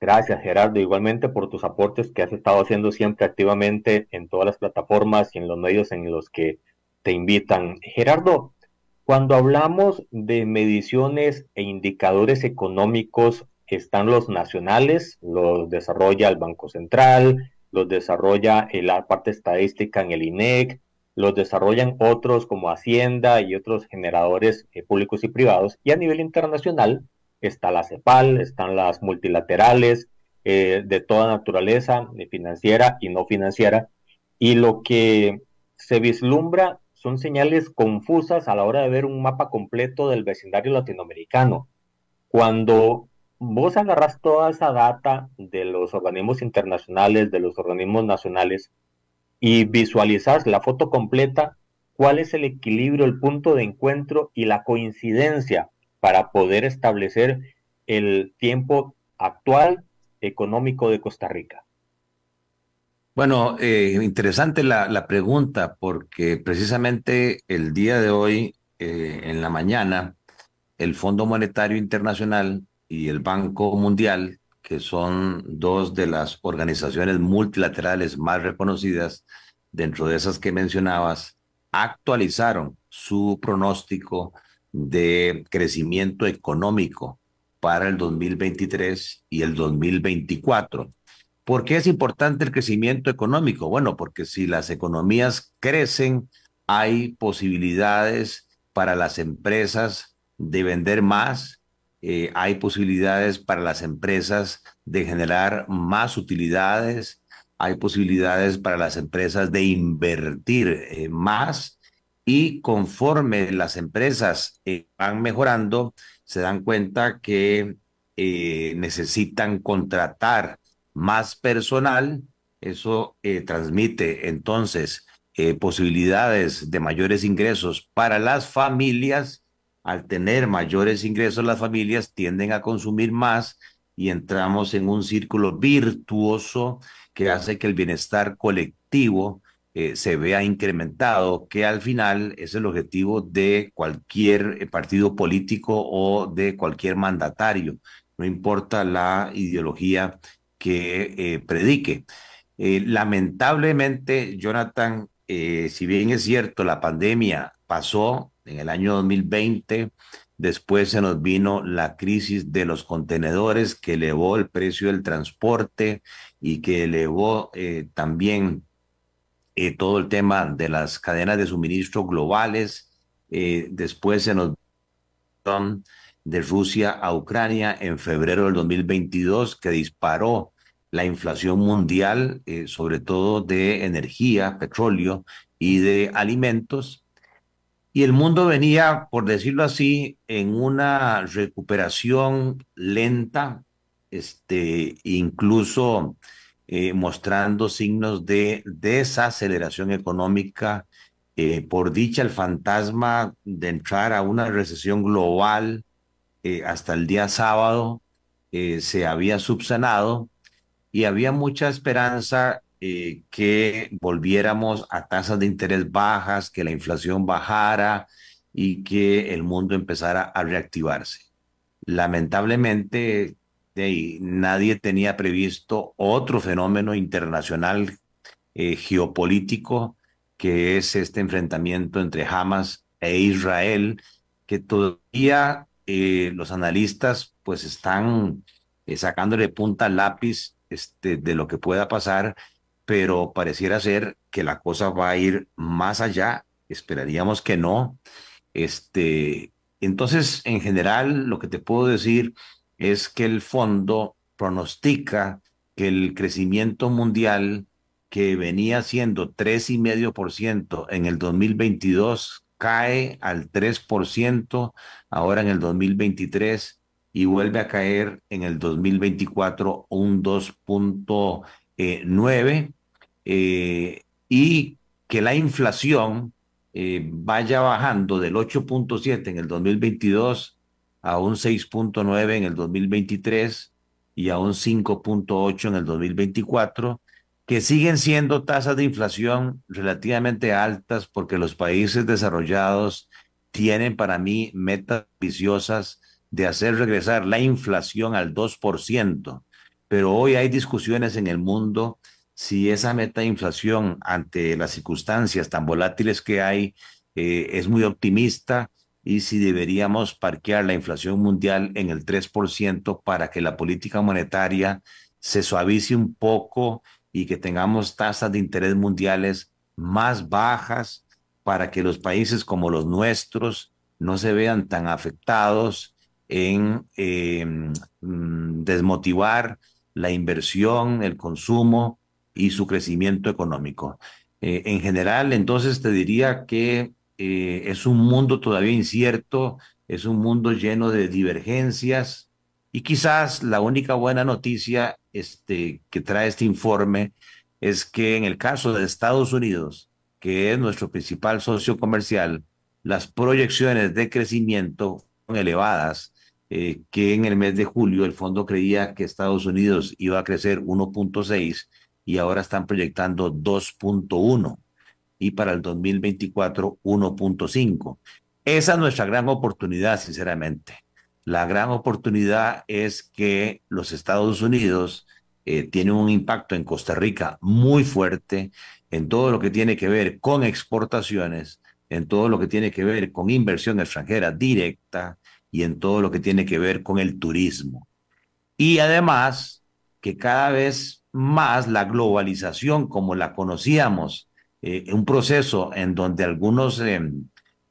Gracias, Gerardo, igualmente por tus aportes que has estado haciendo siempre activamente en todas las plataformas y en los medios en los que te invitan. Gerardo, cuando hablamos de mediciones e indicadores económicos, están los nacionales, los desarrolla el Banco Central, los desarrolla la parte estadística en el INEC, los desarrollan otros como Hacienda y otros generadores públicos y privados, y a nivel internacional está la CEPAL, están las multilaterales de toda naturaleza, financiera y no financiera, y lo que se vislumbra son señales confusas a la hora de ver un mapa completo del vecindario latinoamericano. Cuando vos agarras toda esa data de los organismos internacionales, de los organismos nacionales, y visualizas la foto completa, cuál es el equilibrio, el punto de encuentro y la coincidencia para poder establecer el tiempo actual económico de Costa Rica. Bueno, interesante la pregunta porque precisamente el día de hoy, en la mañana, el Fondo Monetario Internacional y el Banco Mundial, que son dos de las organizaciones multilaterales más reconocidas dentro de esas que mencionabas, actualizaron su pronóstico de crecimiento económico para el 2023 y el 2024. ¿Por qué es importante el crecimiento económico? Bueno, porque si las economías crecen, hay posibilidades para las empresas de vender más, hay posibilidades para las empresas de generar más utilidades, hay posibilidades para las empresas de invertir más y conforme las empresas van mejorando, se dan cuenta que necesitan contratar más personal, eso transmite entonces posibilidades de mayores ingresos para las familias. Al tener mayores ingresos, las familias tienden a consumir más y entramos en un círculo virtuoso que hace que el bienestar colectivo se vea incrementado, que al final es el objetivo de cualquier partido político o de cualquier mandatario, no importa la ideología que predique. Lamentablemente, Jonathan, si bien es cierto, la pandemia pasó en el año 2020, después se nos vino la crisis de los contenedores que elevó el precio del transporte y que elevó también todo el tema de las cadenas de suministro globales. Después se nos de Rusia a Ucrania en febrero del 2022 que disparó la inflación mundial, sobre todo de energía, petróleo y de alimentos. Y el mundo venía, por decirlo así, en una recuperación lenta, incluso mostrando signos de desaceleración económica. Por dicha, el fantasma de entrar a una recesión global hasta el día sábado se había subsanado y había mucha esperanza que volviéramos a tasas de interés bajas, que la inflación bajara y que el mundo empezara a reactivarse. Lamentablemente, nadie tenía previsto otro fenómeno internacional geopolítico, que es este enfrentamiento entre Hamas e Israel, que todavía los analistas pues están sacándole punta al lápiz de lo que pueda pasar, pero pareciera ser que la cosa va a ir más allá. Esperaríamos que no. Entonces, en general, lo que te puedo decir es que el fondo pronostica que el crecimiento mundial que venía siendo 3,5% en el 2022 cae al 3% ahora en el 2023 y vuelve a caer en el 2024 un 2,9, y que la inflación vaya bajando del 8,7 en el 2022 a un 6,9 en el 2023 y a un 5,8 en el 2024, que siguen siendo tasas de inflación relativamente altas porque los países desarrollados tienen para mí metas ambiciosas de hacer regresar la inflación al 2%, pero hoy hay discusiones en el mundo si esa meta de inflación ante las circunstancias tan volátiles que hay es muy optimista y si deberíamos parquear la inflación mundial en el 3% para que la política monetaria se suavice un poco y que tengamos tasas de interés mundiales más bajas para que los países como los nuestros no se vean tan afectados en desmotivar la inversión, el consumo y su crecimiento económico. En general, entonces te diría que es un mundo todavía incierto, es un mundo lleno de divergencias y quizás la única buena noticia que trae este informe es que en el caso de Estados Unidos, que es nuestro principal socio comercial, las proyecciones de crecimiento son elevadas, que en el mes de julio el fondo creía que Estados Unidos iba a crecer 1.6 y ahora están proyectando 2.1 y para el 2024 1.5. Esa es nuestra gran oportunidad, sinceramente. La gran oportunidad es que los Estados Unidos tienen un impacto en Costa Rica muy fuerte en todo lo que tiene que ver con exportaciones, en todo lo que tiene que ver con inversión extranjera directa y en todo lo que tiene que ver con el turismo. Y además que cada vez más la globalización como la conocíamos, un proceso en donde algunos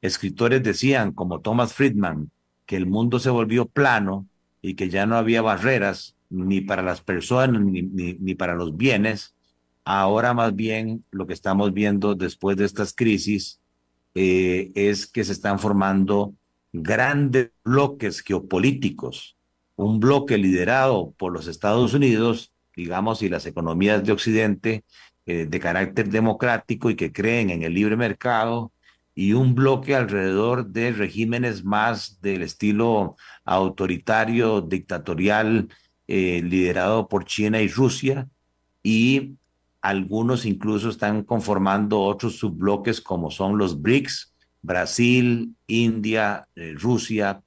escritores decían, como Thomas Friedman, que el mundo se volvió plano y que ya no había barreras ni para las personas ni para los bienes. Ahora más bien lo que estamos viendo después de estas crisis es que se están formando grandes bloques geopolíticos, un bloque liderado por los Estados Unidos, digamos, y las economías de Occidente de carácter democrático y que creen en el libre mercado, y un bloque alrededor de regímenes más del estilo autoritario, dictatorial, liderado por China y Rusia, y algunos incluso están conformando otros subbloques como son los BRICS, Brasil, India, Rusia,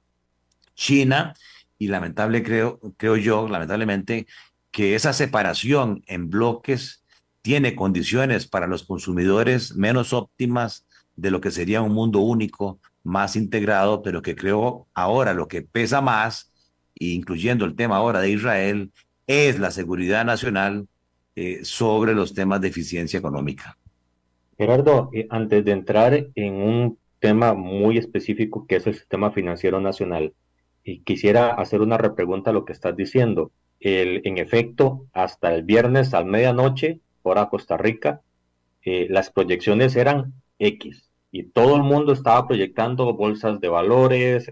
China, y creo yo, lamentablemente, que esa separación en bloques tiene condiciones para los consumidores menos óptimas de lo que sería un mundo único, más integrado, pero que creo ahora lo que pesa más, incluyendo el tema ahora de Israel, es la seguridad nacional sobre los temas de eficiencia económica. Gerardo, antes de entrar en un tema muy específico que es el sistema financiero nacional, y quisiera hacer una repregunta a lo que estás diciendo. En efecto, hasta el viernes a medianoche, hora Costa Rica, las proyecciones eran X y todo el mundo estaba proyectando bolsas de valores,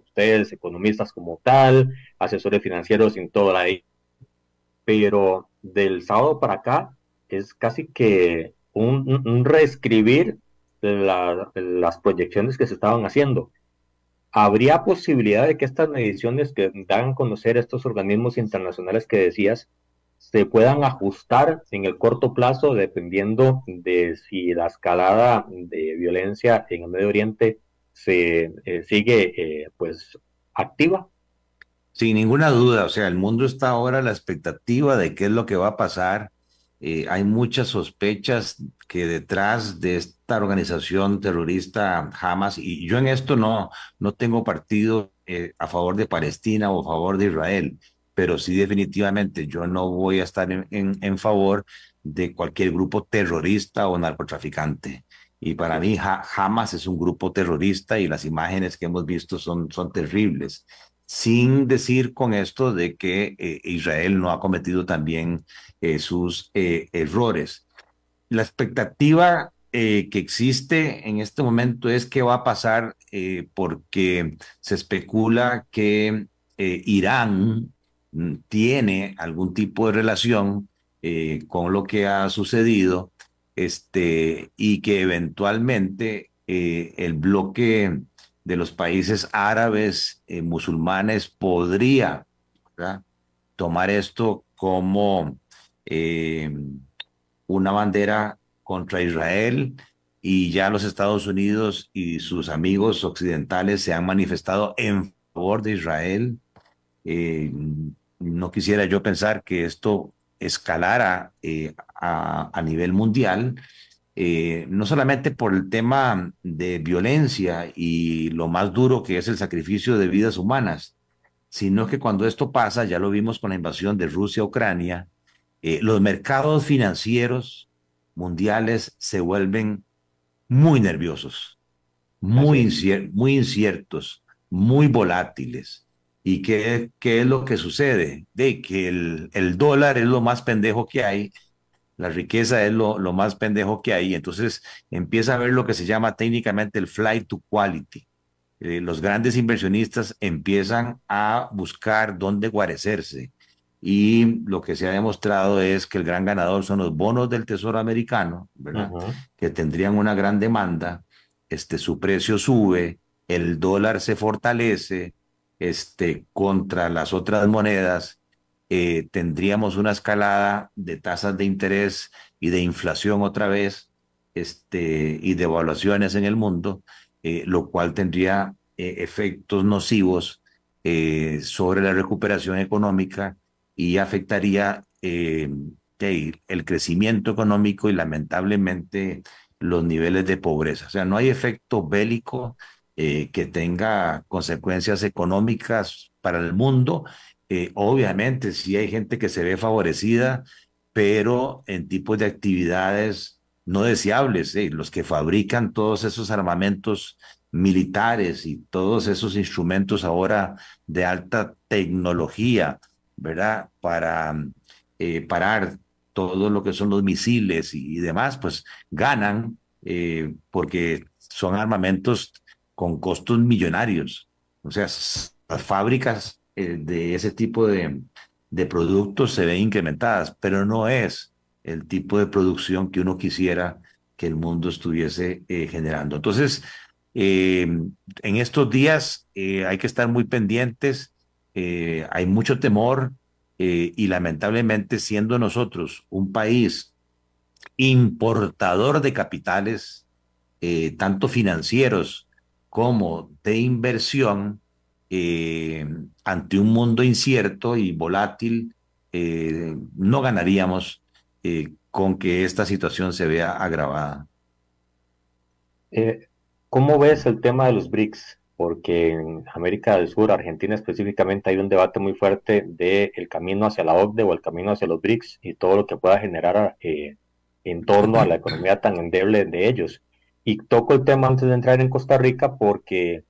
ustedes economistas como tal, asesores financieros en todo la pero del sábado para acá es casi que un reescribir las proyecciones que se estaban haciendo. ¿Habría posibilidad de que estas mediciones que dan a conocer estos organismos internacionales que decías se puedan ajustar en el corto plazo dependiendo de si la escalada de violencia en el Medio Oriente se sigue pues activa? Sin ninguna duda, o sea, el mundo está ahora a la expectativa de qué es lo que va a pasar. Hay muchas sospechas que detrás de esta organización terrorista Hamas, y yo en esto no tengo partido a favor de Palestina o a favor de Israel, pero sí definitivamente yo no voy a estar en favor de cualquier grupo terrorista o narcotraficante. Y para mí Hamas es un grupo terrorista y las imágenes que hemos visto son terribles, sin decir con esto de que Israel no ha cometido también sus errores. La expectativa que existe en este momento es qué va a pasar porque se especula que Irán tiene algún tipo de relación con lo que ha sucedido, y que eventualmente el bloque de los países árabes musulmanes podría, ¿verdad?, tomar esto como eh, una bandera contra Israel, y ya los Estados Unidos y sus amigos occidentales se han manifestado en favor de Israel. no quisiera yo pensar que esto escalara a nivel mundial, no solamente por el tema de violencia y lo más duro que es el sacrificio de vidas humanas, sino que cuando esto pasa, ya lo vimos con la invasión de Rusia a Ucrania, los mercados financieros mundiales se vuelven muy nerviosos, Así es. muy inciertos, muy volátiles. ¿Y qué es lo que sucede? De que el dólar es lo más pendejo que hay, la riqueza es lo más pendejo que hay, entonces empieza a ver lo que se llama técnicamente el flight to quality. Los grandes inversionistas empiezan a buscar dónde guarecerse. Y lo que se ha demostrado es que el gran ganador son los bonos del Tesoro americano, ¿verdad? Ujú. Que tendrían una gran demanda, su precio sube, el dólar se fortalece, contra las otras monedas, tendríamos una escalada de tasas de interés y de inflación otra vez, y de evaluaciones en el mundo, lo cual tendría efectos nocivos sobre la recuperación económica y afectaría el crecimiento económico y lamentablemente los niveles de pobreza. O sea, no hay efecto bélico que tenga consecuencias económicas para el mundo. Obviamente, sí hay gente que se ve favorecida, pero en tipos de actividades no deseables. Los que fabrican todos esos armamentos militares y todos esos instrumentos ahora de alta tecnología, ¿verdad? Para parar todo lo que son los misiles y demás, pues ganan porque son armamentos con costos millonarios. O sea, las fábricas de ese tipo de productos se ven incrementadas, pero no es el tipo de producción que uno quisiera que el mundo estuviese generando. Entonces, en estos días hay que estar muy pendientes, hay mucho temor y lamentablemente siendo nosotros un país importador de capitales, tanto financieros como de inversión, eh, ante un mundo incierto y volátil, no ganaríamos con que esta situación se vea agravada. Eh, ¿Cómo ves el tema de los BRICS? Porque en América del Sur, Argentina específicamente, hay un debate muy fuerte de el camino hacia la OCDE o el camino hacia los BRICS y todo lo que pueda generar en torno a la economía tan endeble de ellos. Y toco el tema antes de entrar en Costa Rica porque,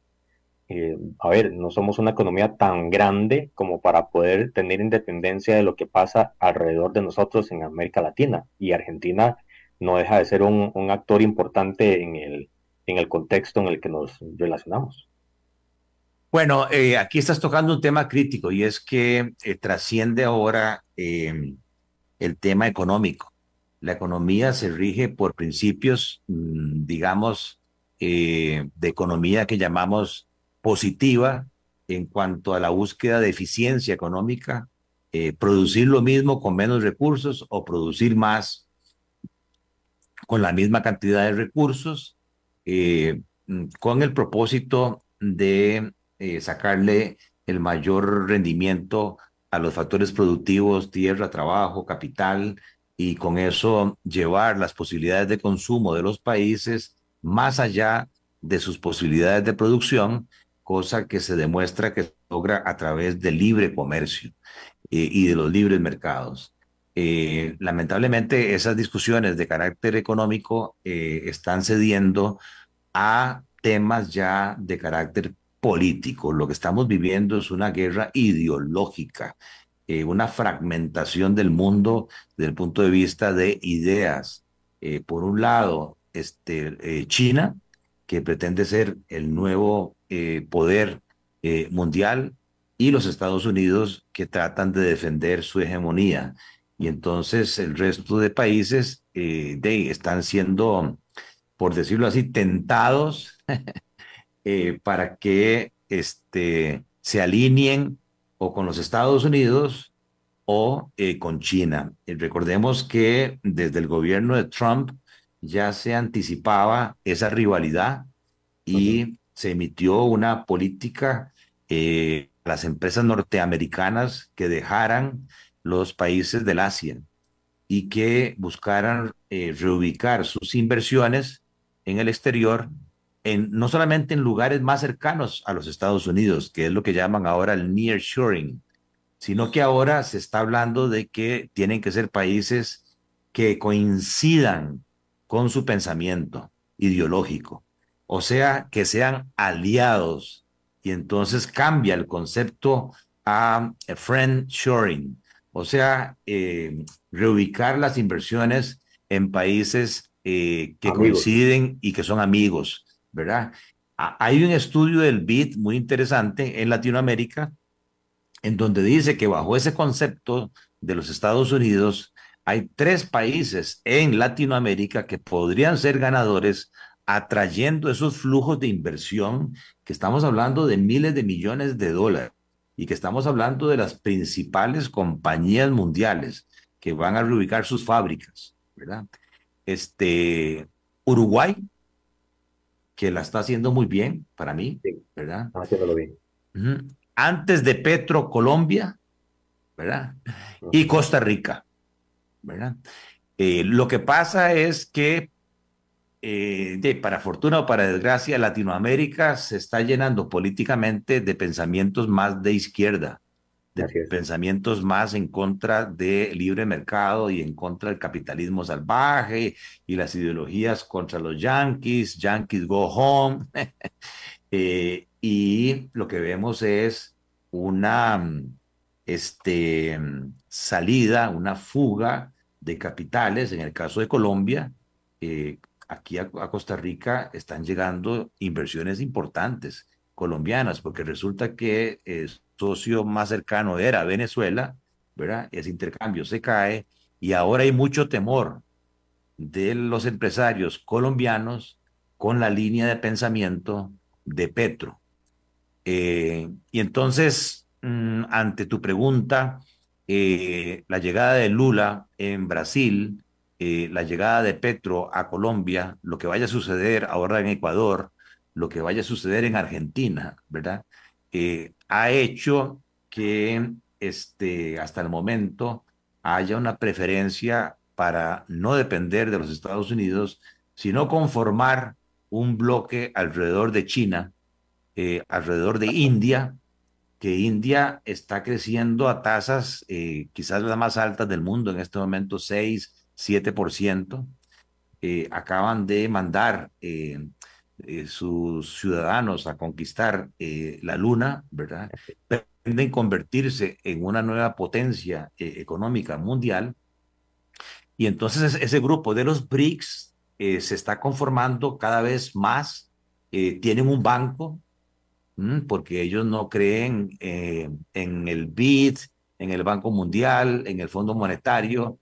a ver, no somos una economía tan grande como para poder tener independencia de lo que pasa alrededor de nosotros en América Latina. Y Argentina no deja de ser un actor importante en el contexto en el que nos relacionamos. Bueno, aquí estás tocando un tema crítico y es que trasciende ahora el tema económico. La economía se rige por principios, digamos, de economía que llamamos positiva en cuanto a la búsqueda de eficiencia económica, producir lo mismo con menos recursos o producir más con la misma cantidad de recursos, con el propósito de sacarle el mayor rendimiento a los factores productivos, tierra, trabajo, capital, y con eso llevar las posibilidades de consumo de los países más allá de sus posibilidades de producción, cosa que se demuestra que se logra a través del libre comercio y de los libres mercados. Lamentablemente, esas discusiones de carácter económico están cediendo a temas ya de carácter político. Lo que estamos viviendo es una guerra ideológica, una fragmentación del mundo desde el punto de vista de ideas. Por un lado, China, que pretende ser el nuevo poder mundial, y los Estados Unidos, que tratan de defender su hegemonía. Y entonces el resto de países están siendo, por decirlo así, tentados para que se alineen o con los Estados Unidos o con China. Recordemos que desde el gobierno de Trump ya se anticipaba esa rivalidad Ujú. y se emitió una política las empresas norteamericanas que dejaran los países del Asia y que buscaran reubicar sus inversiones en el exterior, no solamente en lugares más cercanos a los Estados Unidos, que es lo que llaman ahora el nearshoring, sino que ahora se está hablando de que tienen que ser países que coincidan con su pensamiento ideológico, o sea, que sean aliados. Y entonces cambia el concepto a friend shoring, o sea, reubicar las inversiones en países que Amigos. coinciden y que son amigos, ¿verdad? Hay un estudio del BID muy interesante en Latinoamérica en donde dice que bajo ese concepto de los Estados Unidos hay 3 países en Latinoamérica que podrían ser ganadores atrayendo esos flujos de inversión, que estamos hablando de miles de millones de dólares y que estamos hablando de las principales compañías mundiales que van a reubicar sus fábricas, ¿verdad? Este, Uruguay, que la está haciendo muy bien para mí, Sí, ¿verdad? están haciéndolo bien. Antes de Petro, Colombia, ¿verdad? Y Ujú. Costa Rica, ¿verdad? Lo que pasa es que, para fortuna o para desgracia, Latinoamérica se está llenando políticamente de pensamientos más de izquierda, de Así es. pensamientos más en contra del libre mercado y en contra del capitalismo salvaje y las ideologías contra los yanquis, yanquis go home. Y lo que vemos es una salida, una fuga de capitales. En el caso de Colombia, aquí a Costa Rica están llegando inversiones importantes colombianas, porque resulta que el socio más cercano era Venezuela, ¿verdad? Ese intercambio se cae y ahora hay mucho temor de los empresarios colombianos con la línea de pensamiento de Petro. Y entonces, ante tu pregunta, la llegada de Lula en Brasil, la llegada de Petro a Colombia, lo que vaya a suceder ahora en Ecuador, lo que vaya a suceder en Argentina, ¿verdad? Ha hecho que hasta el momento haya una preferencia para no depender de los Estados Unidos, sino conformar un bloque alrededor de China, alrededor de India, que India está creciendo a tasas quizás las más altas del mundo en este momento, 6, 7%. Acaban de mandar sus ciudadanos a conquistar la luna, ¿verdad? Pretenden convertirse en una nueva potencia económica mundial. Y entonces ese grupo de los BRICS se está conformando cada vez más. Tienen un banco, porque ellos no creen en el BID, en el Banco Mundial, en el Fondo Monetario,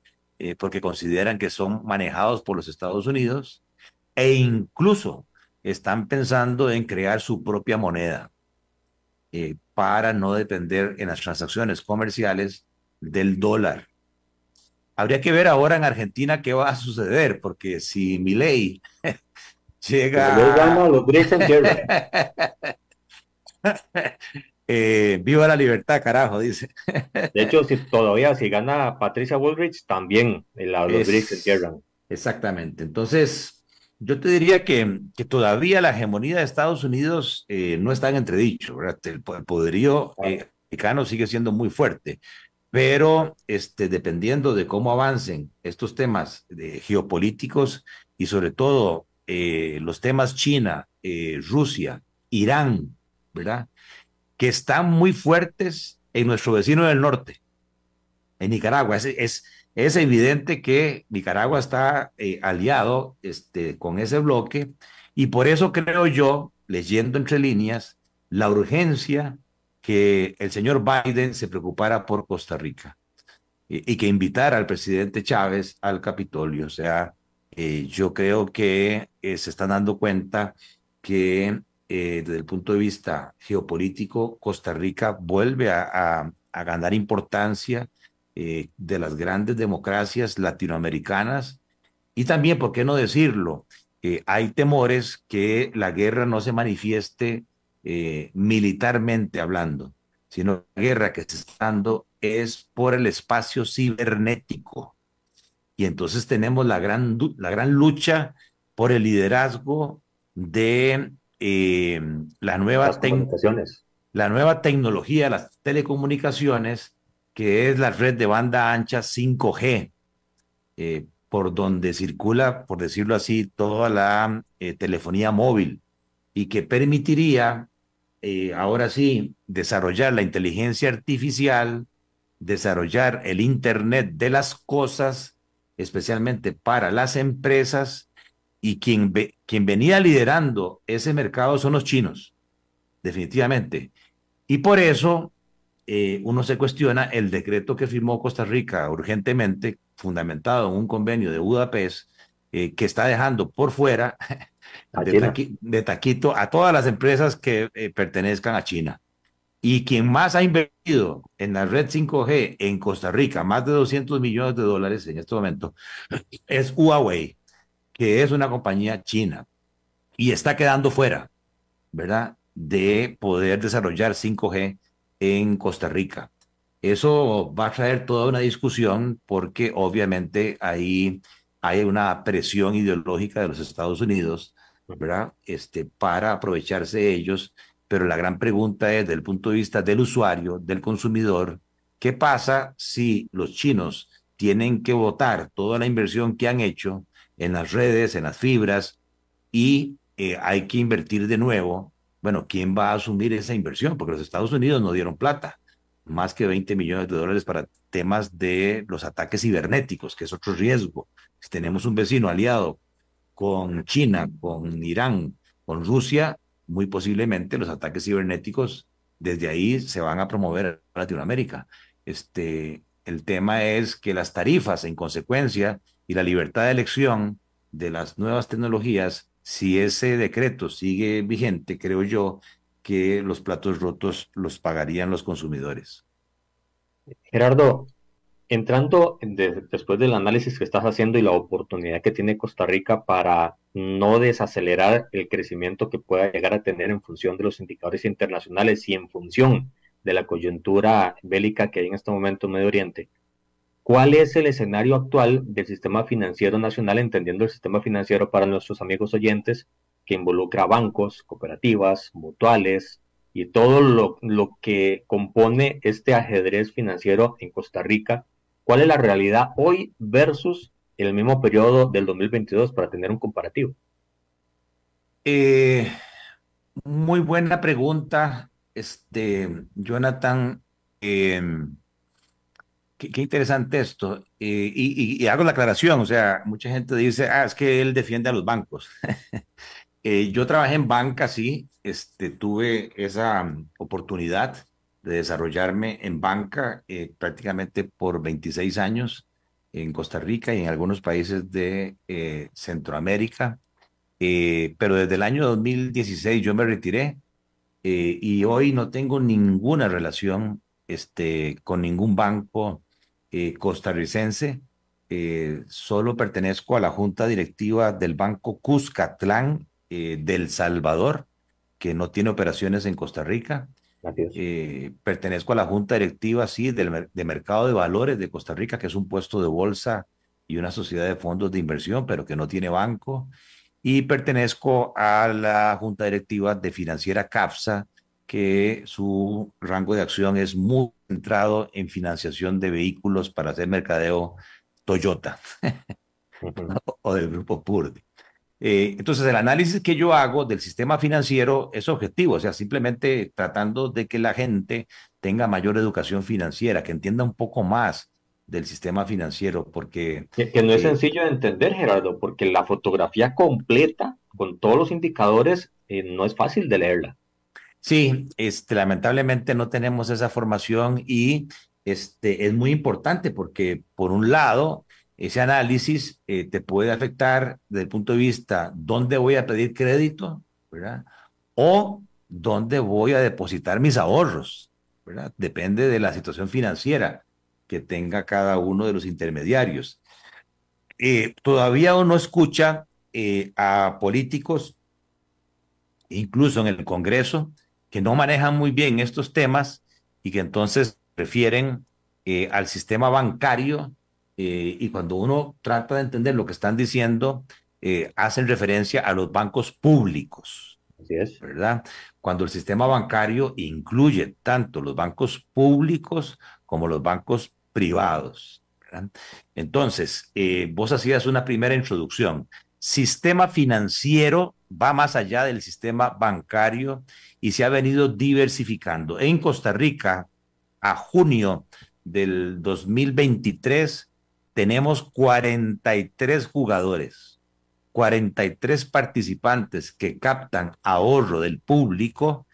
porque consideran que son manejados por los Estados Unidos e incluso están pensando en crear su propia moneda para no depender en las transacciones comerciales del dólar. Habría que ver ahora en Argentina qué va a suceder, porque si Milei Si me le llega gana, a... los BRICS se entierran. Viva la libertad, carajo, dice. De hecho, si gana Patricia Bullrich, también los BRICS se Es entierran. exactamente. Entonces, yo te diría que todavía la hegemonía de Estados Unidos no está en entredicho, ¿verdad? El poderío Claro. americano sigue siendo muy fuerte, pero dependiendo de cómo avancen estos temas geopolíticos y sobre todo los temas China, Rusia, Irán, ¿verdad? Que están muy fuertes en nuestro vecino del norte, en Nicaragua. Es evidente que Nicaragua está aliado con ese bloque y por eso creo yo, leyendo entre líneas, la urgencia que el señor Biden se preocupara por Costa Rica y que invitara al presidente Chávez al Capitolio. O sea, yo creo que se están dando cuenta que desde el punto de vista geopolítico, Costa Rica vuelve a ganar importancia de las grandes democracias latinoamericanas y también, ¿por qué no decirlo? Hay temores que la guerra no se manifieste militarmente hablando, sino la guerra que se está dando es por el espacio cibernético. Y entonces tenemos la gran lucha por el liderazgo de Las comunicaciones. la nueva tecnología, las telecomunicaciones, que es la red de banda ancha 5G, por donde circula, por decirlo así, toda la telefonía móvil y que permitiría, ahora sí, desarrollar la inteligencia artificial, desarrollar el Internet de las cosas, especialmente para las empresas, y quien venía liderando ese mercado son los chinos, definitivamente. Y por eso uno se cuestiona el decreto que firmó Costa Rica urgentemente, fundamentado en un convenio de Budapest, que está dejando por fuera A China. de taquito a todas las empresas que pertenezcan a China. Y quien más ha invertido en la red 5G en Costa Rica, más de 200 millones de dólares en este momento, es Huawei, que es una compañía china y está quedando fuera, ¿verdad? De poder desarrollar 5G en Costa Rica. Eso va a traer toda una discusión porque obviamente ahí hay una presión ideológica de los Estados Unidos, ¿verdad? Para aprovecharse de ellos, pero la gran pregunta es, desde el punto de vista del usuario, del consumidor, ¿qué pasa si los chinos tienen que botar toda la inversión que han hecho en las redes, en las fibras, y hay que invertir de nuevo? Bueno, ¿quién va a asumir esa inversión? Porque los Estados Unidos no dieron plata, más que 20 millones de dólares para temas de los ataques cibernéticos, que es otro riesgo. Si tenemos un vecino aliado con China, con Irán, con Rusia, muy posiblemente los ataques cibernéticos desde ahí se van a promover a Latinoamérica. El tema es que las tarifas, en consecuencia, y la libertad de elección de las nuevas tecnologías, si ese decreto sigue vigente, creo yo que los platos rotos los pagarían los consumidores. Gerardo, entrando después del análisis que estás haciendo y la oportunidad que tiene Costa Rica para no desacelerar el crecimiento que pueda llegar a tener en función de los indicadores internacionales y en función de la coyuntura bélica que hay en este momento en Medio Oriente, ¿cuál es el escenario actual del sistema financiero nacional, entendiendo el sistema financiero para nuestros amigos oyentes, que involucra bancos, cooperativas, mutuales y todo lo que compone este ajedrez financiero en Costa Rica? ¿Cuál es la realidad hoy versus el mismo periodo del 2022 para tener un comparativo? Eh, Muy buena pregunta, Jonathan. Qué interesante esto. Y hago la aclaración, o sea, mucha gente dice, ah, es que él defiende a los bancos. Yo trabajé en banca, sí, tuve esa oportunidad de desarrollarme en banca prácticamente por 26 años en Costa Rica y en algunos países de Centroamérica. Pero desde el año 2016 yo me retiré y hoy no tengo ninguna relación con ningún banco costarricense. Solo pertenezco a la junta directiva del Banco Cuscatlán del Salvador, que no tiene operaciones en Costa Rica. Así es. Pertenezco a la junta directiva, sí, de Mercado de Valores de Costa Rica, que es un puesto de bolsa y una sociedad de fondos de inversión, pero que no tiene banco. Y pertenezco a la junta directiva de Financiera CAPSA, que su rango de acción es muy centrado en financiación de vehículos para hacer mercadeo Toyota Ujú. o del grupo Purdy. Entonces, el análisis que yo hago del sistema financiero es objetivo, o sea, simplemente tratando de que la gente tenga mayor educación financiera, que entienda un poco más del sistema financiero, porque Que no es eh, sencillo de entender, Gerardo, porque la fotografía completa, con todos los indicadores, no es fácil de leerla. sí, lamentablemente no tenemos esa formación y es muy importante porque, por un lado, ese análisis te puede afectar desde el punto de vista dónde voy a pedir crédito, ¿verdad? O dónde voy a depositar mis ahorros, ¿verdad? Depende de la situación financiera que tenga cada uno de los intermediarios. Todavía uno escucha a políticos, incluso en el Congreso, que no manejan muy bien estos temas y que entonces refieren al sistema bancario y cuando uno trata de entender lo que están diciendo, hacen referencia a los bancos públicos, Así es. ¿verdad? Cuando el sistema bancario incluye tanto los bancos públicos como los bancos privados, ¿verdad? Entonces, vos hacías una primera introducción. Sistema financiero va más allá del sistema bancario y se ha venido diversificando. En Costa Rica, a junio del 2023, tenemos 43 jugadores, 43 participantes que captan ahorro del público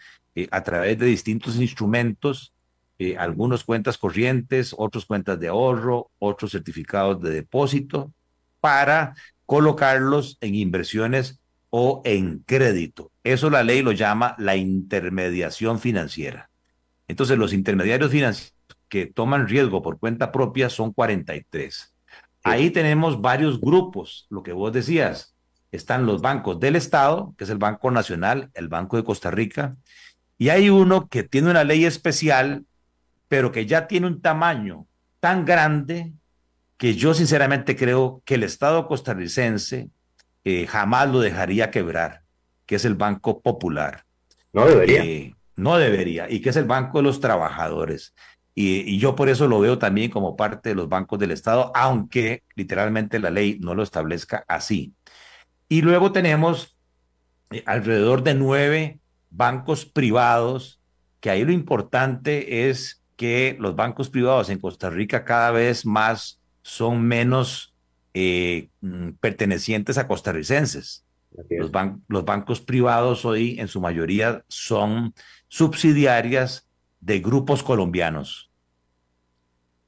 a través de distintos instrumentos, algunos cuentas corrientes, otros cuentas de ahorro, otros certificados de depósito, para colocarlos en inversiones o en crédito. Eso la ley lo llama la intermediación financiera. Entonces, los intermediarios financieros que toman riesgo por cuenta propia son 43. Sí, Ahí tenemos varios grupos, lo que vos decías. Están los bancos del Estado, que es el Banco Nacional, el Banco de Costa Rica, y hay uno que tiene una ley especial, pero que ya tiene un tamaño tan grande que yo sinceramente creo que el Estado costarricense jamás lo dejaría quebrar, que es el Banco Popular. no debería. No debería, y que es el Banco de los Trabajadores. Y yo por eso lo veo también como parte de los bancos del Estado, aunque literalmente la ley no lo establezca así. Y luego tenemos alrededor de 9 bancos privados, que ahí lo importante es que los bancos privados en Costa Rica cada vez más son menos pertenecientes a costarricenses. Así es. Los bancos privados hoy en su mayoría son subsidiarias de grupos colombianos.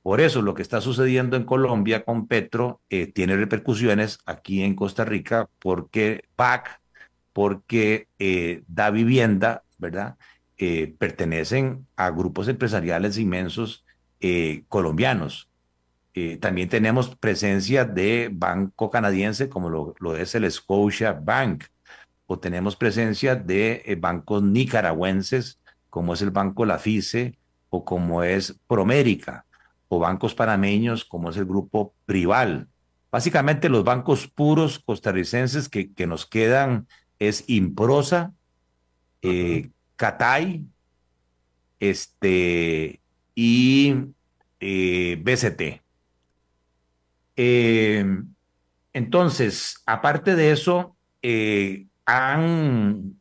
Por eso lo que está sucediendo en Colombia con Petro tiene repercusiones aquí en Costa Rica porque PAC, porque Da Vivienda, ¿verdad? Pertenecen a grupos empresariales inmensos colombianos. También tenemos presencia de banco canadiense como lo es el Scotia Bank, o tenemos presencia de bancos nicaragüenses como es el Banco La FICE o como es Promérica, o bancos panameños como es el Grupo Prival. Básicamente los bancos puros costarricenses que nos quedan es Improsa, Ujú. Catay, y BCT. Eh, entonces, aparte de eso, se han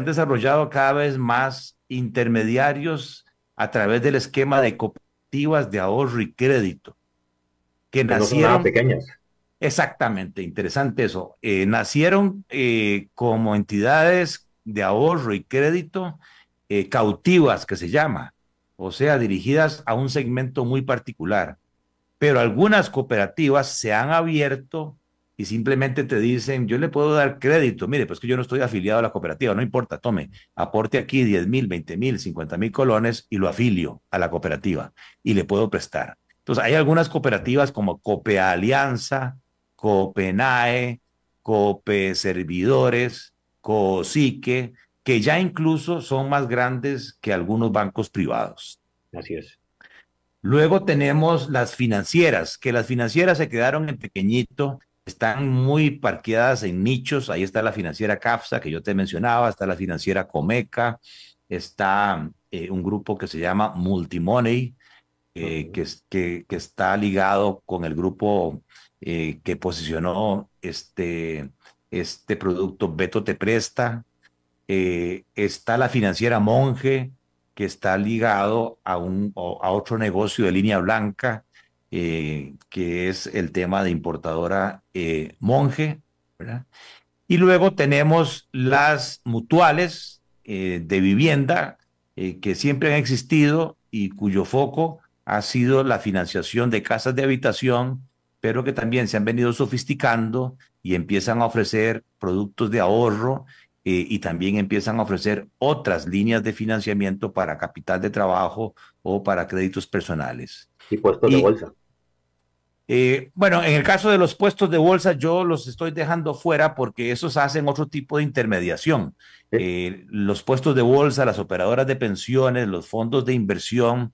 desarrollado cada vez más intermediarios a través del esquema de cooperativas de ahorro y crédito, que Que no son nada nacieron pequeñas. exactamente, interesante eso, nacieron como entidades de ahorro y crédito cautivas, que se llama, o sea, dirigidas a un segmento muy particular, pero algunas cooperativas se han abierto y simplemente te dicen, yo le puedo dar crédito, mire, pues que yo no estoy afiliado a la cooperativa, no importa, tome, aporte aquí 10,000, 20,000, 50,000 colones y lo afilio a la cooperativa y le puedo prestar. Entonces, hay algunas cooperativas como Cope Alianza, Copenae, Cope Servidores, Cosique, que ya incluso son más grandes que algunos bancos privados. Así es. Luego tenemos las financieras, que las financieras se quedaron en pequeñito, están muy parqueadas en nichos. Ahí está la financiera CAFSA, que yo te mencionaba, está la financiera Comeca, está un grupo que se llama Multimoney, Ujú. que está ligado con el grupo que posicionó este producto Beto Te Presta. Está la financiera Monge, que está ligado a otro negocio de línea blanca, que es el tema de importadora Monge, ¿verdad? Y luego tenemos las mutuales de vivienda que siempre han existido y cuyo foco ha sido la financiación de casas de habitación, pero que también se han venido sofisticando y empiezan a ofrecer productos de ahorro y también empiezan a ofrecer otras líneas de financiamiento para capital de trabajo o para créditos personales. Y puestos de Y bolsa. Bueno, en el caso de los puestos de bolsa, yo los estoy dejando fuera porque esos hacen otro tipo de intermediación. ¿Sí? Los puestos de bolsa, las operadoras de pensiones, los fondos de inversión,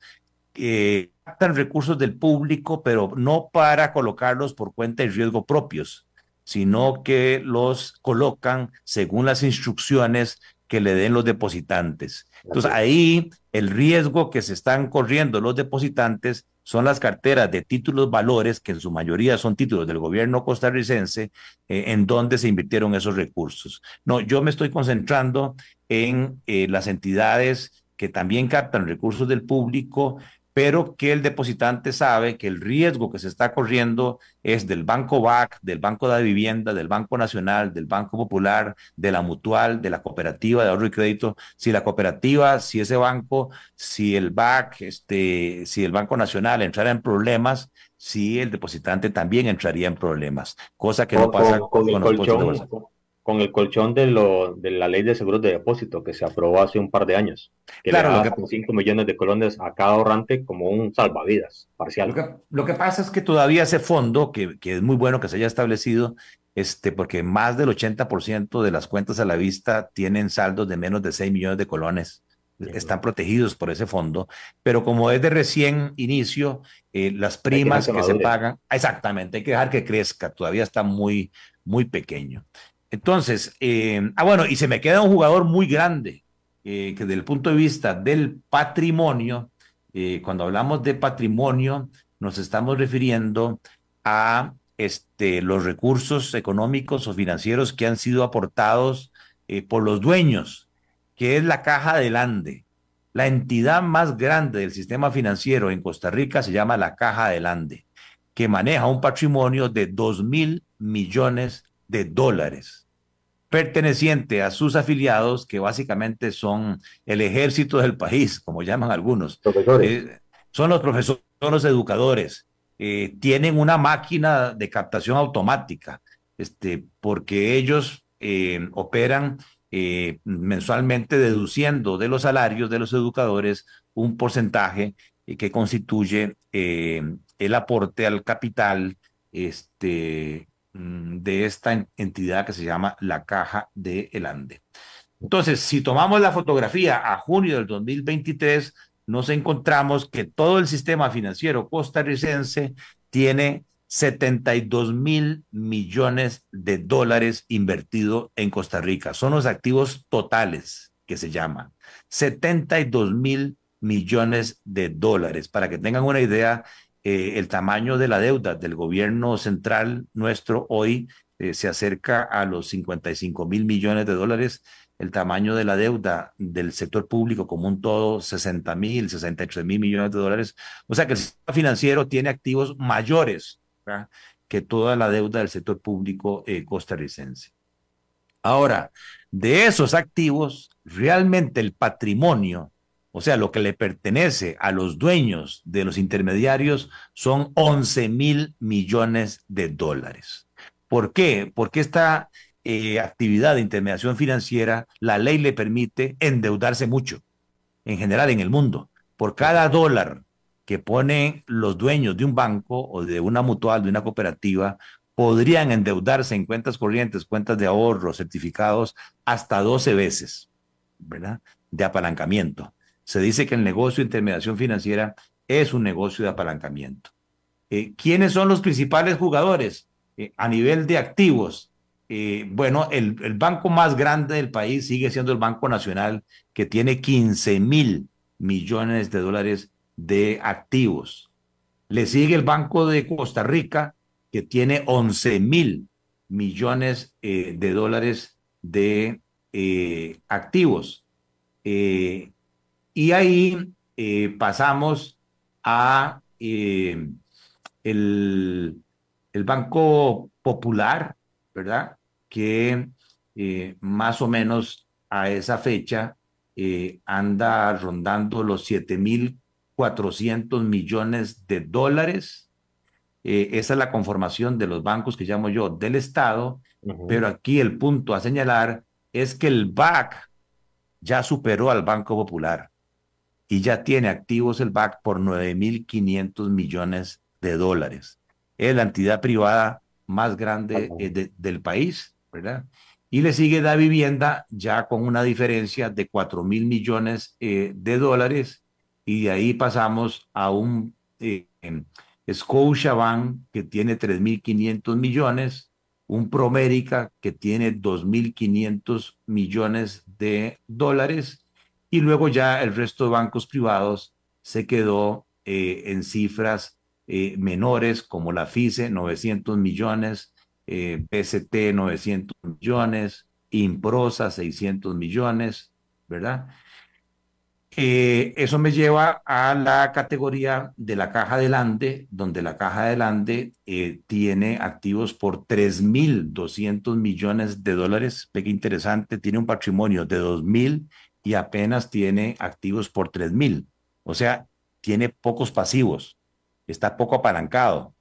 captan recursos del público, pero no para colocarlos por cuenta de riesgo propios, sino que los colocan según las instrucciones que le den los depositantes. Así Entonces, es. ahí el riesgo que se están corriendo los depositantes son las carteras de títulos valores, que en su mayoría son títulos del gobierno costarricense, en donde se invirtieron esos recursos. No, yo me estoy concentrando en las entidades que también captan recursos del público, pero que el depositante sabe que el riesgo que se está corriendo es del Banco BAC, del Banco de Vivienda, del Banco Nacional, del Banco Popular, de la Mutual, de la Cooperativa de Ahorro y Crédito. Si la cooperativa, si ese banco, si el BAC, si el Banco Nacional entrara en problemas, si el depositante también entraría en problemas, cosa que no pasa Con el con los puestos de colchón, bolsa. con el colchón de la ley de seguros de depósito que se aprobó hace un par de años, que le Claro, da hasta 5 millones de colones a cada ahorrante como un salvavidas parcial. lo que pasa es que todavía ese fondo, que es muy bueno que se haya establecido, porque más del 80% de las cuentas a la vista tienen saldos de menos de 6 millones de colones, Ujú. están protegidos por ese fondo, pero como es de recién inicio, las Hay que dejar primas que que se madure. pagan, exactamente, hay que dejar que crezca, todavía está muy, muy pequeño. Entonces, bueno, y se me queda un jugador muy grande, que desde el punto de vista del patrimonio, cuando hablamos de patrimonio, nos estamos refiriendo a los recursos económicos o financieros que han sido aportados por los dueños, que es la Caja del Ande. La entidad más grande del sistema financiero en Costa Rica se llama la Caja del Ande, que maneja un patrimonio de 2.000 millones de dólares perteneciente a sus afiliados, que básicamente son el ejército del país, como llaman algunos. Profesores, Eh, Son los profesores, son los educadores. Tienen una máquina de captación automática, porque ellos operan mensualmente deduciendo de los salarios de los educadores un porcentaje que constituye el aporte al capital de esta entidad que se llama la Caja de El Ande. Entonces, si tomamos la fotografía a junio del 2023, nos encontramos que todo el sistema financiero costarricense tiene 72.000 millones de dólares invertido en Costa Rica. Son los activos totales que se llaman 72.000 millones de dólares. Para que tengan una idea, el tamaño de la deuda del gobierno central nuestro hoy se acerca a los 55.000 millones de dólares. El tamaño de la deuda del sector público como un todo, 60.000, 63.000 millones de dólares. O sea que el sistema financiero tiene activos mayores, ¿verdad?, que toda la deuda del sector público costarricense. Ahora, de esos activos, realmente el patrimonio, o sea, lo que le pertenece a los dueños de los intermediarios, son 11.000 millones de dólares. ¿Por qué? Porque esta actividad de intermediación financiera, la ley le permite endeudarse mucho, en general en el mundo. Por cada dólar que ponen los dueños de un banco o de una mutual, de una cooperativa, podrían endeudarse en cuentas corrientes, cuentas de ahorro, certificados, hasta 12 veces, ¿verdad?, de apalancamiento. Se dice que el negocio de intermediación financiera es un negocio de apalancamiento. ¿Quiénes son los principales jugadores a nivel de activos? Bueno, el banco más grande del país sigue siendo el Banco Nacional, que tiene 15.000 millones de dólares de activos. Le sigue el Banco de Costa Rica, que tiene 11.000 millones de activos. Eh, y ahí pasamos a el, el Banco Popular, ¿verdad? Que más o menos a esa fecha anda rondando los 7.400 millones de dólares. Esa es la conformación de los bancos que llamo yo del Estado, ujú. pero aquí el punto a señalar es que el BAC ya superó al Banco Popular y ya tiene activos el BAC por 9.500 millones de dólares. es la entidad privada más grande del país, ¿verdad? Y le sigue Da Vivienda ya con una diferencia de 4.000 millones de dólares, y de ahí pasamos a un Scotiabank que tiene 3.500 millones, un Promérica que tiene 2.500 millones de dólares, y luego ya el resto de bancos privados se quedó en cifras menores, como la FICE, 900 millones, PST, 900 millones, Improsa, 600 millones, ¿verdad? Eso me lleva a la categoría de la Caja del Ande, donde la Caja del Ande tiene activos por 3.200 millones de dólares. Ve qué interesante, tiene un patrimonio de 2.000 y apenas tiene activos por 3.000. O sea, tiene pocos pasivos, está poco apalancado.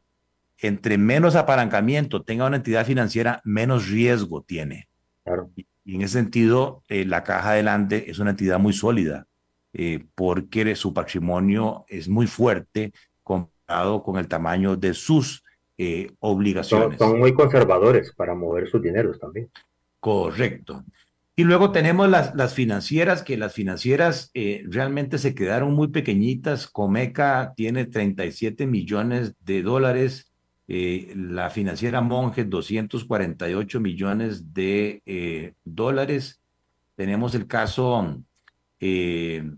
Entre menos apalancamiento tenga una entidad financiera, menos riesgo tiene. Claro. Y en ese sentido, la Caja del Ande es una entidad muy sólida, porque su patrimonio es muy fuerte comparado con el tamaño de sus Son obligaciones. muy conservadores para mover sus dineros también. Correcto. Y luego tenemos las financieras, que las financieras realmente se quedaron muy pequeñitas. Comeca tiene 37 millones de dólares, la financiera Monge 248 millones de dólares. Tenemos el caso de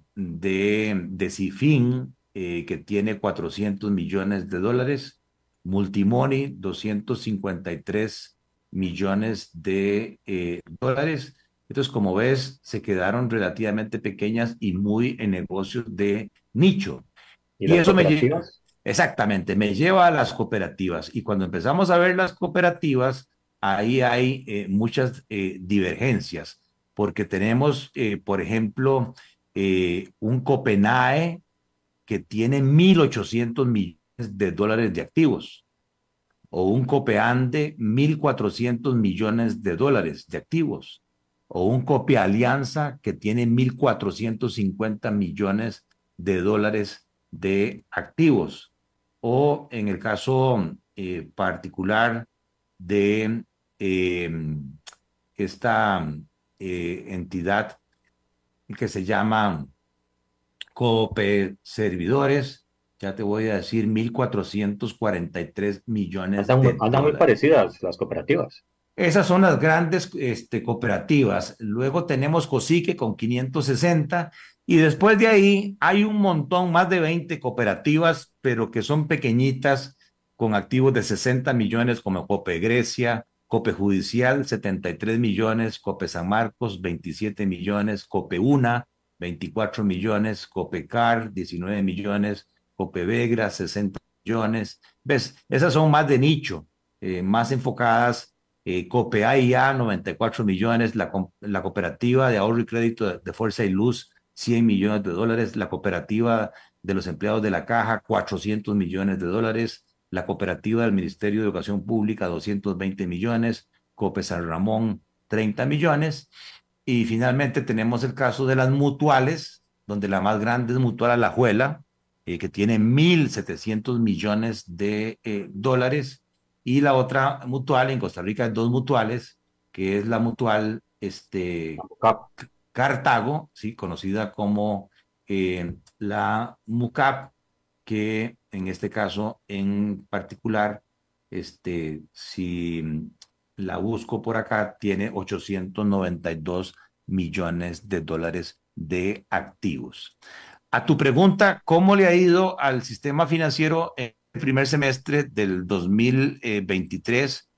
Cifin, que tiene 400 millones de dólares, Multimoney, 253 millones de dólares. Entonces, como ves, se quedaron relativamente pequeñas y muy en negocios de nicho. ¿Y Y las eso me lleva, cooperativas? exactamente, me lleva a las cooperativas. Y cuando empezamos a ver las cooperativas, ahí hay muchas divergencias, porque tenemos, por ejemplo, un Copenae que tiene 1.800 millones de dólares de activos, o un Copeande, 1.400 millones de dólares de activos, o un Cope Alianza que tiene 1.450 millones de dólares de activos, o en el caso particular de eh, esta entidad que se llama Cope Servidores, ya te voy a decir, 1.443 millones de Andan muy dólares. parecidas las cooperativas. Esas son las grandes cooperativas. Luego tenemos Cosique con 560, y después de ahí hay un montón, más de 20 cooperativas, pero que son pequeñitas, con activos de 60 millones, como Cope Grecia, Cope Judicial, 73 millones, Cope San Marcos, 27 millones, Cope Una, 24 millones, Cope Car, 19 millones, Cope Vegra, 60 millones. ¿Ves? Esas son más de nicho, más enfocadas. Cope AIA, 94 millones, la cooperativa de ahorro y crédito de Fuerza y Luz, 100 millones de dólares, la cooperativa de los empleados de la Caja, 400 millones de dólares, la cooperativa del Ministerio de Educación Pública, 220 millones, Cope San Ramón, 30 millones, y finalmente tenemos el caso de las mutuales, donde la más grande es Mutual Alajuela, que tiene 1.700 millones de dólares, y la otra mutual en Costa Rica, hay dos mutuales, que es la mutual CAP. Cartago, ¿sí? Conocida como la MUCAP, que en este caso en particular, si la busco por acá, tiene 892 millones de dólares de activos. A tu pregunta, ¿cómo le ha ido al sistema financiero en el primer semestre del 2023?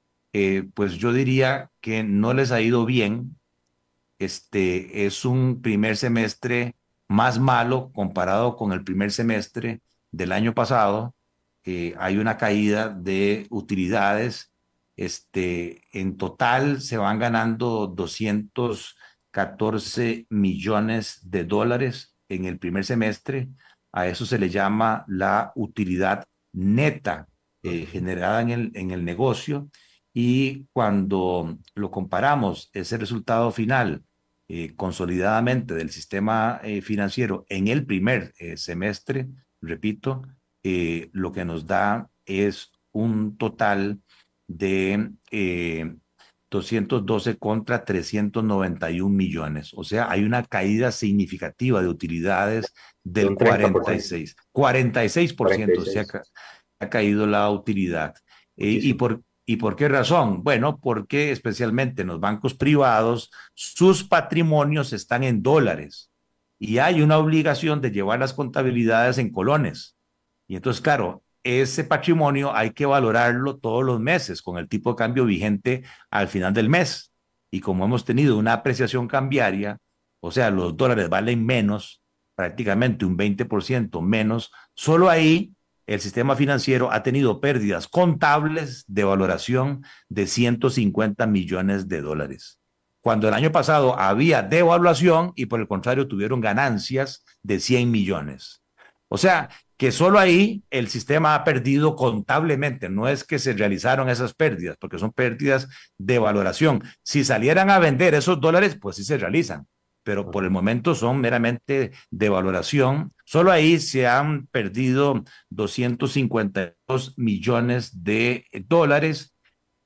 Pues yo diría que no les ha ido bien. Es un primer semestre más malo comparado con el primer semestre del año pasado. Hay una caída de utilidades. En total se van ganando 214 millones de dólares en el primer semestre. A eso se le llama la utilidad neta Ujú. generada en el negocio. Y cuando lo comparamos, ese resultado final consolidadamente del sistema financiero en el primer semestre, repito, lo que nos da es un total de 212 contra 391 millones. O sea, hay una caída significativa de utilidades de del un 30%, 46%, seis ha caído la utilidad. muchísimo. ¿Y por qué razón? Bueno, porque especialmente en los bancos privados, sus patrimonios están en dólares y hay una obligación de llevar las contabilidades en colones. Y entonces, claro, ese patrimonio hay que valorarlo todos los meses con el tipo de cambio vigente al final del mes. Y como hemos tenido una apreciación cambiaria, o sea, los dólares valen menos, prácticamente un 20% menos, solo ahí el sistema financiero ha tenido pérdidas contables de valoración de 150 millones de dólares. Cuando el año pasado había devaluación y por el contrario tuvieron ganancias de 100 millones. O sea, que solo ahí el sistema ha perdido contablemente, no es que se realizaron esas pérdidas, porque son pérdidas de valoración. Si salieran a vender esos dólares, pues sí se realizan, pero por el momento son meramente de valoración. Solo ahí se han perdido 252 millones de dólares,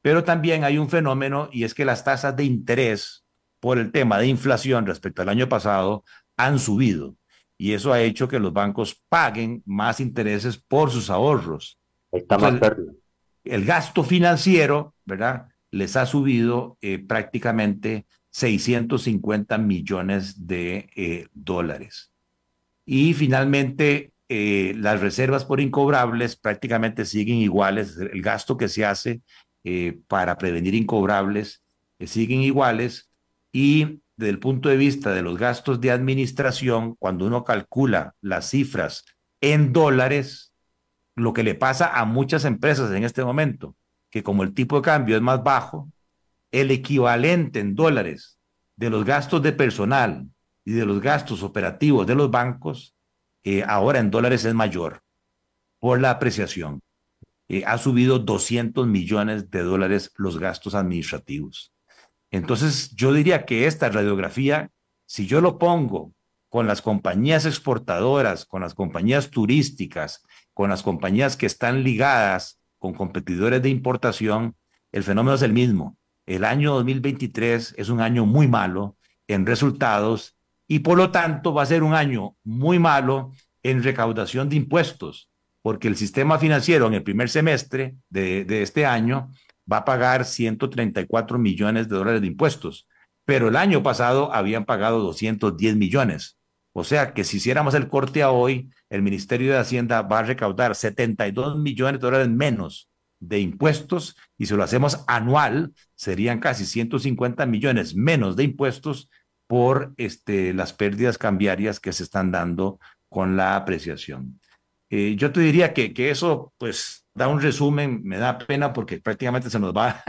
pero también hay un fenómeno y es que las tasas de interés por el tema de inflación respecto al año pasado han subido y eso ha hecho que los bancos paguen más intereses por sus ahorros. Ahí está más Entonces, pérdida. el gasto financiero, ¿verdad? Les ha subido prácticamente 650 millones de dólares. Y finalmente, las reservas por incobrables prácticamente siguen iguales. El gasto que se hace para prevenir incobrables siguen iguales. Y desde el punto de vista de los gastos de administración, cuando uno calcula las cifras en dólares, lo que le pasa a muchas empresas en este momento, que como el tipo de cambio es más bajo, el equivalente en dólares de los gastos de personal y de los gastos operativos de los bancos, ahora en dólares es mayor por la apreciación. Ha subido 200 millones de dólares los gastos administrativos. Entonces, yo diría que esta radiografía, si yo lo pongo con las compañías exportadoras, con las compañías turísticas, con las compañías que están ligadas con competidores de importación, el fenómeno es el mismo. El año 2023 es un año muy malo en resultados y por lo tanto va a ser un año muy malo en recaudación de impuestos, porque el sistema financiero en el primer semestre de este año va a pagar 134 millones de dólares de impuestos, pero el año pasado habían pagado 210 millones. O sea que si hiciéramos el corte a hoy, el Ministerio de Hacienda va a recaudar 72 millones de dólares menos de impuestos y si lo hacemos anual, serían casi 150 millones menos de impuestos por las pérdidas cambiarias que se están dando con la apreciación. Yo te diría que eso, pues, da un resumen, me da pena porque prácticamente se nos va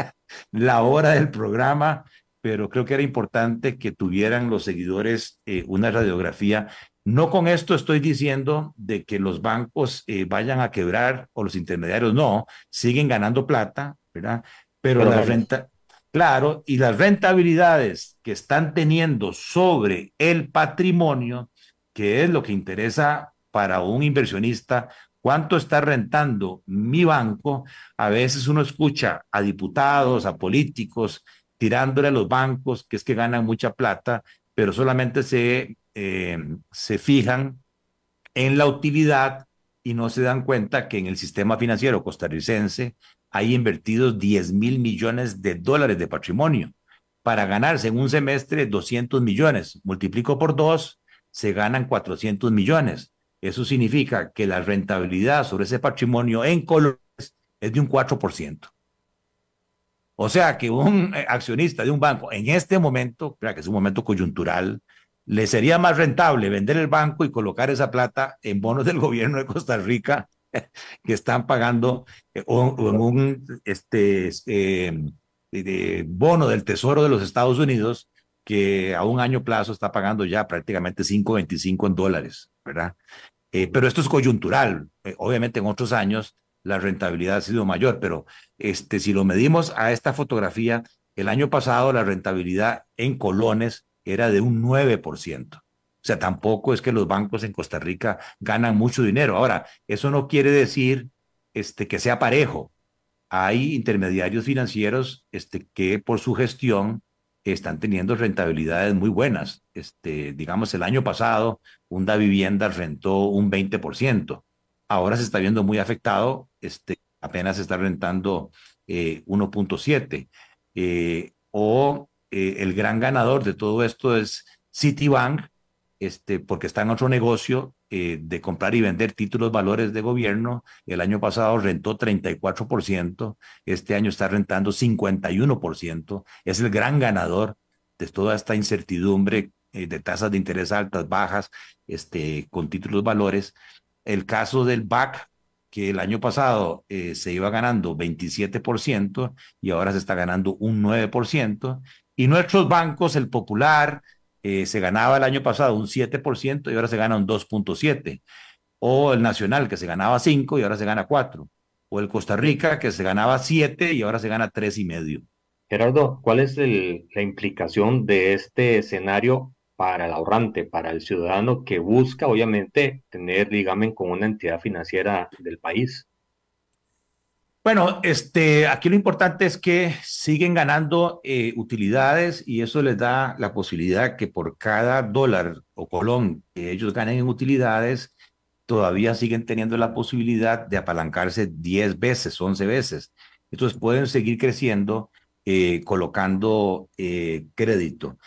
la hora del programa, pero creo que era importante que tuvieran los seguidores una radiografía. No con esto estoy diciendo de que los bancos vayan a quebrar o los intermediarios, no, siguen ganando plata, ¿verdad? Pero Pero la menos. renta, claro, y las rentabilidades que están teniendo sobre el patrimonio, que es lo que interesa para un inversionista, cuánto está rentando mi banco. A veces uno escucha a diputados, a políticos, tirándole a los bancos, que es que ganan mucha plata, pero solamente se fijan en la utilidad y no se dan cuenta que en el sistema financiero costarricense hay invertidos 10.000 millones de dólares de patrimonio para ganarse en un semestre 200 millones. Multiplico por dos, se ganan 400 millones. Eso significa que la rentabilidad sobre ese patrimonio en colores es de un 4%. O sea que un accionista de un banco en este momento, que es un momento coyuntural, le sería más rentable vender el banco y colocar esa plata en bonos del gobierno de Costa Rica que están pagando o en un bono del Tesoro de los Estados Unidos que a un año plazo está pagando ya prácticamente 5.25 en dólares, ¿verdad? Pero esto es coyuntural. Obviamente en otros años la rentabilidad ha sido mayor, pero si lo medimos a esta fotografía, el año pasado la rentabilidad en colones era de un 9%. O sea, tampoco es que los bancos en Costa Rica ganan mucho dinero. Ahora, eso no quiere decir que sea parejo. hay intermediarios financieros que por su gestión están teniendo rentabilidades muy buenas. Digamos, el año pasado, una vivienda rentó un 20%. Ahora se está viendo muy afectado, apenas se está rentando 1.7. El gran ganador de todo esto es Citibank, porque está en otro negocio de comprar y vender títulos valores de gobierno. El año pasado rentó 34%, este año está rentando 51%. Es el gran ganador de toda esta incertidumbre de tasas de interés altas, bajas, con títulos valores. El caso del BAC, que el año pasado se iba ganando 27% y ahora se está ganando un 9%. Y nuestros bancos, el Popular, se ganaba el año pasado un 7% y ahora se gana un 2.7%. O el Nacional, que se ganaba 5 y ahora se gana 4. O el Costa Rica, que se ganaba 7 y ahora se gana 3.5. Gerardo, ¿cuál es la implicación de este escenario para el ahorrante, para el ciudadano que busca, obviamente, tener ligamen con una entidad financiera del país? Bueno, aquí lo importante es que siguen ganando utilidades y eso les da la posibilidad que por cada dólar o colón que ellos ganen en utilidades, todavía siguen teniendo la posibilidad de apalancarse 10 veces, 11 veces. Entonces pueden seguir creciendo colocando crédito.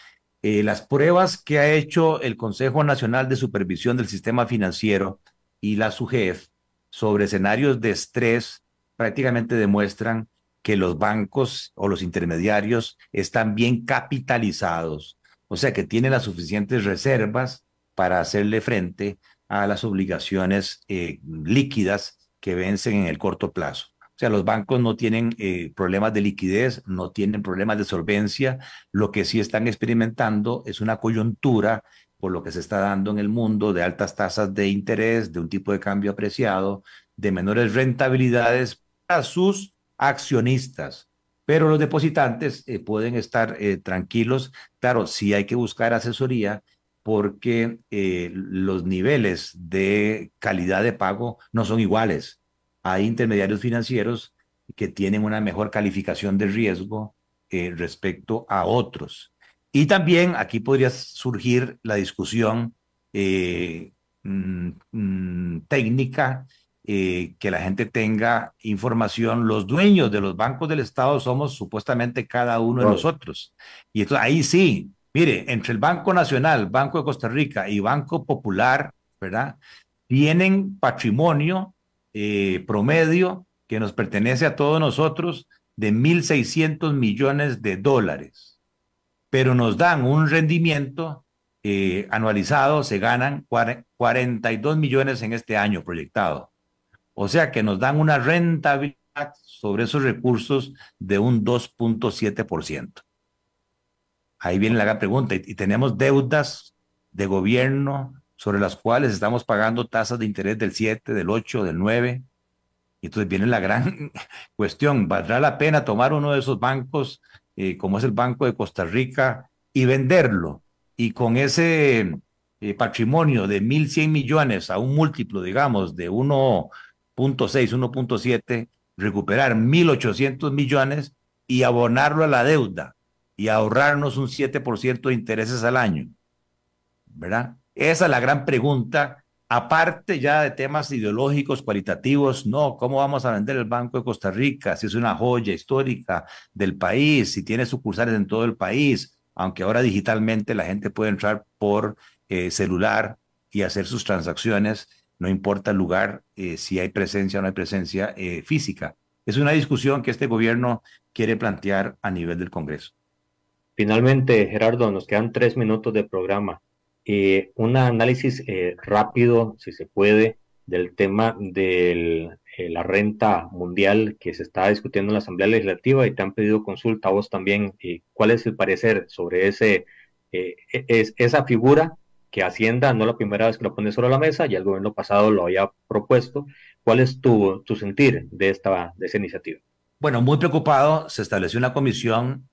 Las pruebas que ha hecho el Consejo Nacional de Supervisión del Sistema Financiero y la SUGEF sobre escenarios de estrés prácticamente demuestran que los bancos o los intermediarios están bien capitalizados, o sea que tienen las suficientes reservas para hacerle frente a las obligaciones líquidas que vencen en el corto plazo. O sea, los bancos no tienen problemas de liquidez, no tienen problemas de solvencia. Lo que sí están experimentando es una coyuntura por lo que se está dando en el mundo de altas tasas de interés, de un tipo de cambio apreciado, de menores rentabilidades para sus accionistas. Pero los depositantes pueden estar tranquilos. Claro, sí hay que buscar asesoría porque los niveles de calidad de pago no son iguales. Hay intermediarios financieros que tienen una mejor calificación de riesgo respecto a otros. Y también aquí podría surgir la discusión eh, técnica, que la gente tenga información. Los dueños de los bancos del Estado somos supuestamente cada uno de Todos. nosotros. Y entonces ahí sí, mire, entre el Banco Nacional, Banco de Costa Rica y Banco Popular, ¿verdad? Tienen patrimonio promedio que nos pertenece a todos nosotros de 1.600 millones de dólares, pero nos dan un rendimiento anualizado, se ganan 42 millones en este año proyectado. O sea que nos dan una rentabilidad sobre esos recursos de un 2.7%. Ahí viene la gran pregunta. Y tenemos deudas de gobierno sobre las cuales estamos pagando tasas de interés del 7, del 8, del 9. Y entonces viene la gran cuestión. ¿Valdrá la pena tomar uno de esos bancos, como es el Banco de Costa Rica, y venderlo? Y con ese patrimonio de 1.100 millones a un múltiplo, digamos, de 1.6, 1.7, recuperar 1.800 millones y abonarlo a la deuda y ahorrarnos un 7% de intereses al año, ¿verdad? Esa es la gran pregunta, aparte ya de temas ideológicos, cualitativos. No, ¿cómo vamos a vender el Banco de Costa Rica? Si es una joya histórica del país, si tiene sucursales en todo el país, aunque ahora digitalmente la gente puede entrar por celular y hacer sus transacciones, no importa el lugar, si hay presencia o no hay presencia física. Es una discusión que este gobierno quiere plantear a nivel del Congreso. Finalmente, Gerardo, nos quedan 3 minutos de programa. Un análisis rápido, si se puede, del tema de la renta mundial que se está discutiendo en la Asamblea Legislativa y te han pedido consulta a vos también. ¿Cuál es el parecer sobre esa figura que Hacienda, no la primera vez que lo pone sobre la mesa, ya el gobierno pasado lo había propuesto? ¿Cuál es tu sentir de esa iniciativa? Bueno, muy preocupado, se estableció una comisión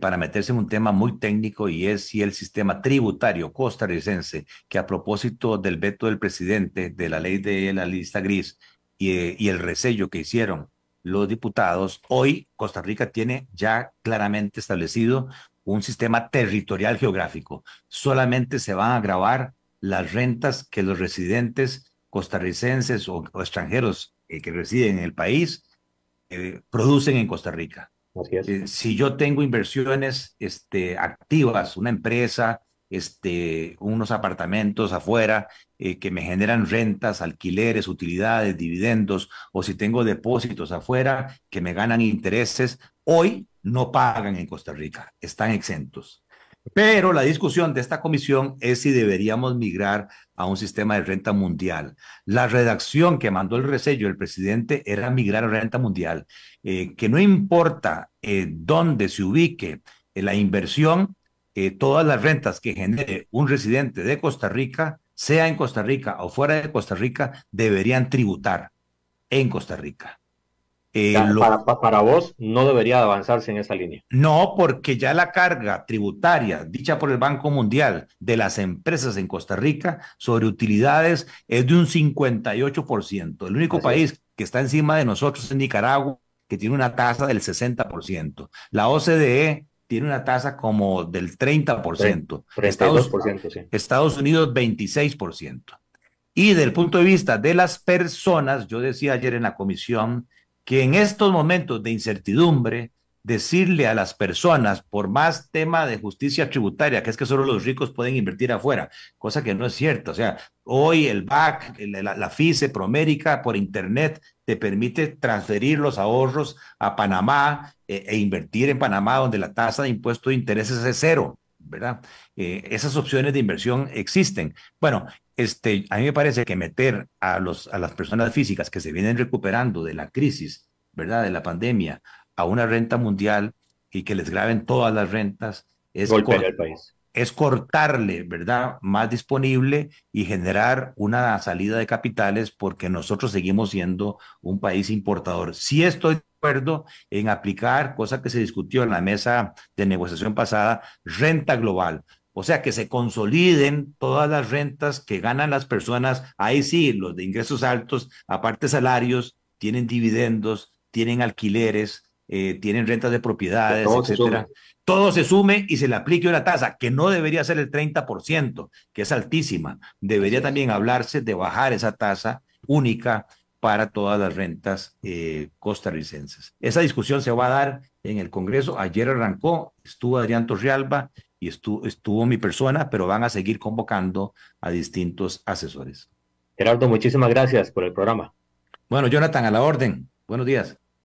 para meterse en un tema muy técnico y es si el sistema tributario costarricense, que a propósito del veto del presidente de la ley de la lista gris y el resello que hicieron los diputados, hoy Costa Rica tiene ya claramente establecido un sistema territorial geográfico. Solamente se van a gravar las rentas que los residentes costarricenses o extranjeros que residen en el país producen en Costa Rica. Así es. Si yo tengo inversiones activas, una empresa, unos apartamentos afuera que me generan rentas, alquileres, utilidades, dividendos, o si tengo depósitos afuera que me ganan intereses, hoy no pagan en Costa Rica, están exentos. Pero la discusión de esta comisión es si deberíamos migrar a un sistema de renta mundial. La redacción que mandó el resello del presidente era migrar a renta mundial, que no importa dónde se ubique la inversión, todas las rentas que genere un residente de Costa Rica, sea en Costa Rica o fuera de Costa Rica, deberían tributar en Costa Rica. Para vos no debería avanzarse en esa línea. No, porque ya la carga tributaria dicha por el Banco Mundial de las empresas en Costa Rica sobre utilidades es de un 58%. El único Así es. país que está encima de nosotros es Nicaragua, que tiene una tasa del 60%. La OCDE tiene una tasa como del 30%. 32%, sí. Estados Unidos 26%. Y del punto de vista de las personas, yo decía ayer en la comisión que en estos momentos de incertidumbre, decirle a las personas, por más tema de justicia tributaria, que es que solo los ricos pueden invertir afuera, cosa que no es cierta. O sea, hoy el BAC, la FICE, Promérica, por Internet, te permite transferir los ahorros a Panamá e invertir en Panamá, donde la tasa de impuesto de intereses es cero, ¿verdad? Esas opciones de inversión existen. Bueno, a mí me parece que meter a las personas físicas que se vienen recuperando de la crisis, ¿verdad? De la pandemia, a una renta mundial y que les graben todas las rentas, Golpearía al país. es cortarle, ¿verdad? Más disponible y generar una salida de capitales porque nosotros seguimos siendo un país importador. Sí estoy de acuerdo en aplicar, cosa que se discutió en la mesa de negociación pasada, renta global. O sea, que se consoliden todas las rentas que ganan las personas. Ahí sí, los de ingresos altos, aparte salarios, tienen dividendos, tienen alquileres, tienen rentas de Que propiedades, todo se etcétera. sume. Todo se sume y se le aplique una tasa que no debería ser el 30%, que es altísima. Así Debería es. también hablarse de bajar esa tasa única para todas las rentas costarricenses. Esa discusión se va a dar en el Congreso. Ayer arrancó, estuvo Adrián Torrealba y estuvo mi persona, pero van a seguir convocando a distintos asesores. Gerardo, muchísimas gracias por el programa. Bueno, Jonathan, a la orden. Buenos días.